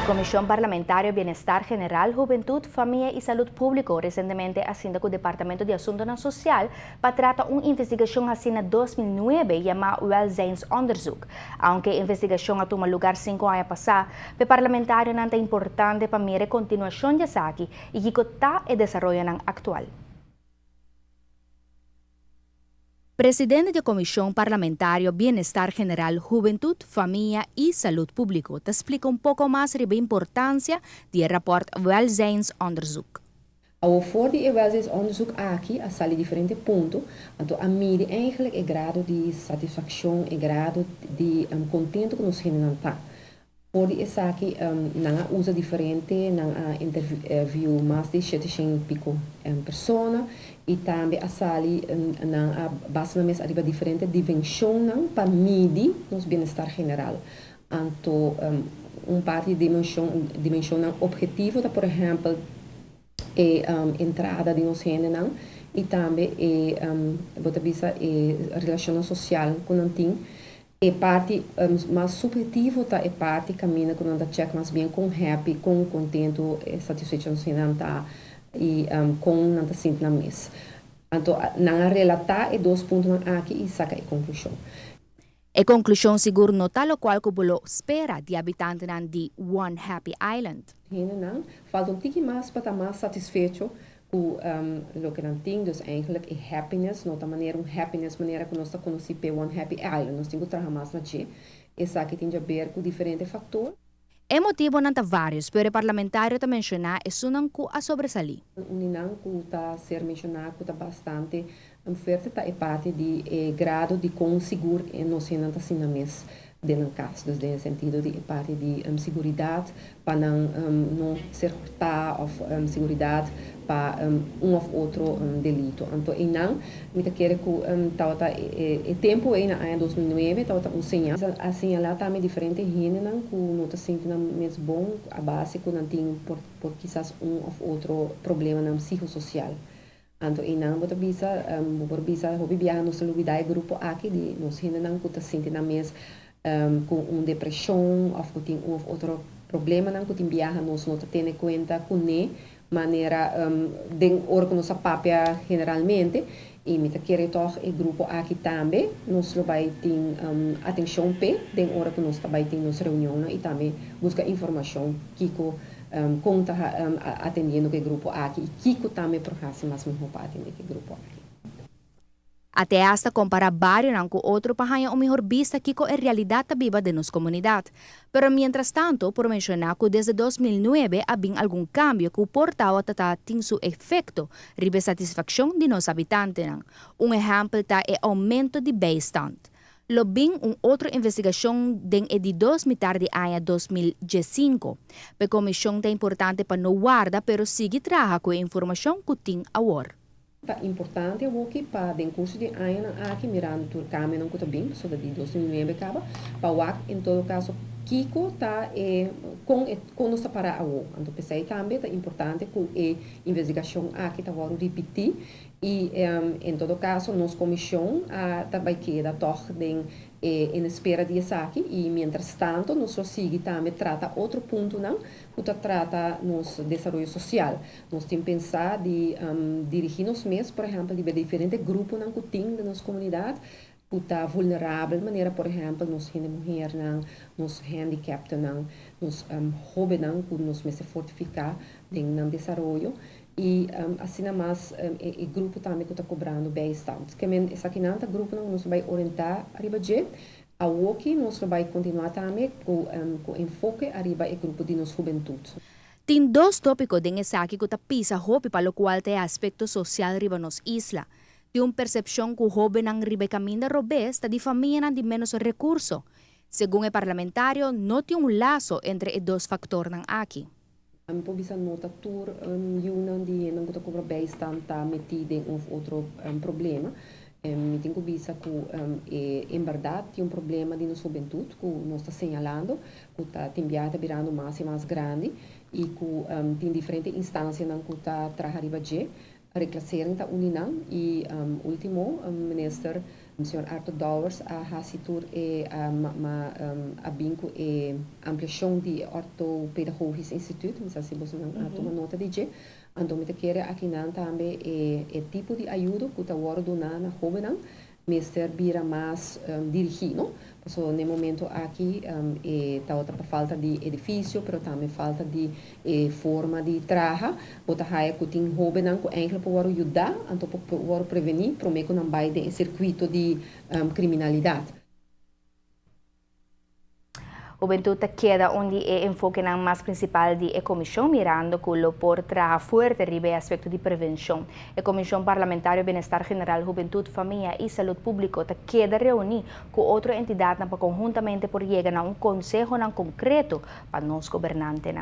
Comisión Parlamentaria Bienestar General, Juventud, Familia y Salud Público recientemente assinda com o Departamento de Assuntos Social para tratar uma investigação assina 2009 chamada Welzijnsonderzoek. Aunque a investigação toma lugar 5 anos passados, o parlamentário não é importante para a continuação de SACI e que está e desenvolvimento atual. Presidente da Comissão Parlamentar Bienestar General, Juventud, Família e Saúde Público te explica pouco mais sobre a importância do rapport Welzijnsonderzoek. Ao voor die welzijnsonderzoek aqui, a sali diferente ponto, então a mide eigenlijk o grado de satisfação, o grado de contento que nós temos. Voor die is aqui, não usa diferente, não interview mais de 700 pico pessoas e também a sali não a base na arriba diferente dimensão não para medir nosso bem-estar general. Então, parte de dimensão não objetivo da, por exemplo, entrada de nos não e também a relação social com o tem e parte mais subjetivo tá é parte caminha com anda check mais bem com happy com contento e satisfeito não tá e com não tá sentindo na mês então não relatar e dois pontos aqui e saca a conclusão. A conclusão seguro nota lo qual que bolo espera de habitante de One Happy Island. Não falta tique mais para estar mais satisfeito com o que não tem, dus eigenlijk é happiness, nota maneira happiness maneira que nós conhecemos para One Happy Island, nós temos que trabalhar mais na che, essa que tem a ver com diferentes fatores. É motivo não tá vários, pero o parlamentário tá mencionar é sunang ku a sobresalir. Não que está ser mencionado que está bastante forte tá é parte de grado de conseguro e nós não tá assim na mesa dentro caso, dus no sentido de parte de segurança para não ser hurtado ou segurança para ou outro delito. Então, e não, me quero que tauta o tempo em ano 2009 tauta sinal lá também diferente gente não que não está sentindo mesmo bom a base que não tem por quizás ou outro problema não psicossocial. Então, e não vou bisa hobby viajar no celular grupo aqui de nós gente não que está sentindo mesmo com depressão ou que tem outro problema não que tem viaja nós não tem conta com ne maneira de hora que nós papia generalmente e me quero toch o grupo aqui também nós vai ter atenção pe de hora que nós vai ter nossa reunião e também busca informação Kiko conta atendendo o grupo aqui e Kiko também processa mais mesmo para atender o grupo aqui. Até hasta comparar barrio com outro para uma melhor vista que a realidade viva de nossa comunidade. Pero mientras tanto, por mencionar que desde 2009 havia algum cambio que o portal tem seu efeito sobre a satisfação de nossos habitantes. Exemplo é o aumento de beistand. Lo bem outra investigação de 2 metade de ano 2015. A comissão é importante para não guardar, pero sigue trabalhando com a informação que tem agora. É importante o que para o curso de ano aqui mirando o caminho não está bem, só de 2009 acaba, para o em todo caso Kiko está com nossa para a então pensei também é importante que a investigação aqui está agora repetir e em todo caso nossa comissão também queda toch em espera de aqui e mientras tanto nós sigue também trata outro ponto não que trata nosso desenvolvimento social nós temos que pensar de dirigir nos mesmos por exemplo de diferentes grupos não que tem da nossa comunidade que está vulnerável de maneira por exemplo nós mulher não nos handicap não nos jovens não que nós se fortificar no desenvolvimento e assim mais o grupo também que está cobrando bastante que essa aqui não grupo não nos vai orientar arriba de a que nós vai continuar também com enfoque arriba o grupo de nossa juventude. Tem dois tópicos de essa aqui que está pisa hope para o qual tem aspecto social arriba nos isla. Tem uma percepção que o jovem não ribe caminho da robesta de família de menos recursos. Segundo o parlamentário, não tem laço entre os dois fatores aqui. Po bisa nota tur yun di nang kuta kubra bastante metida em outro problema. Me tenho bisa que em verdade tem problema de nossa juventude que nós está señalando que está tembiata virando mais e mais grande e que tem diferentes instâncias não que está trabalhando de reclassering ta uninang e último minister O Sr. Arthur Dowers a situr abinco e ampliação de ortopedagogisch instituut, mas assim você não toma nota de je. Então, me quer aqui não também é tipo de ajuda que está agora na jovem, Mr. Bira mais dirigido. So, no momento aqui, está outra falta de edifício, mas também falta de forma de trabalho. Outra raia que tem jovem que entra para ajudar, então para prevenir, para que não vai de circuito de criminalidade. Juventud queda onde é enfoque na mais principal de a comissão mirando que o por trabalhar forte ribe aspecto de prevenção. A comissão parlamentar Bem-Estar General, Juventud, Família e Saúde Pública queda reunir com outra entidade para conjuntamente por chegar a conselho concreto para nós governantes.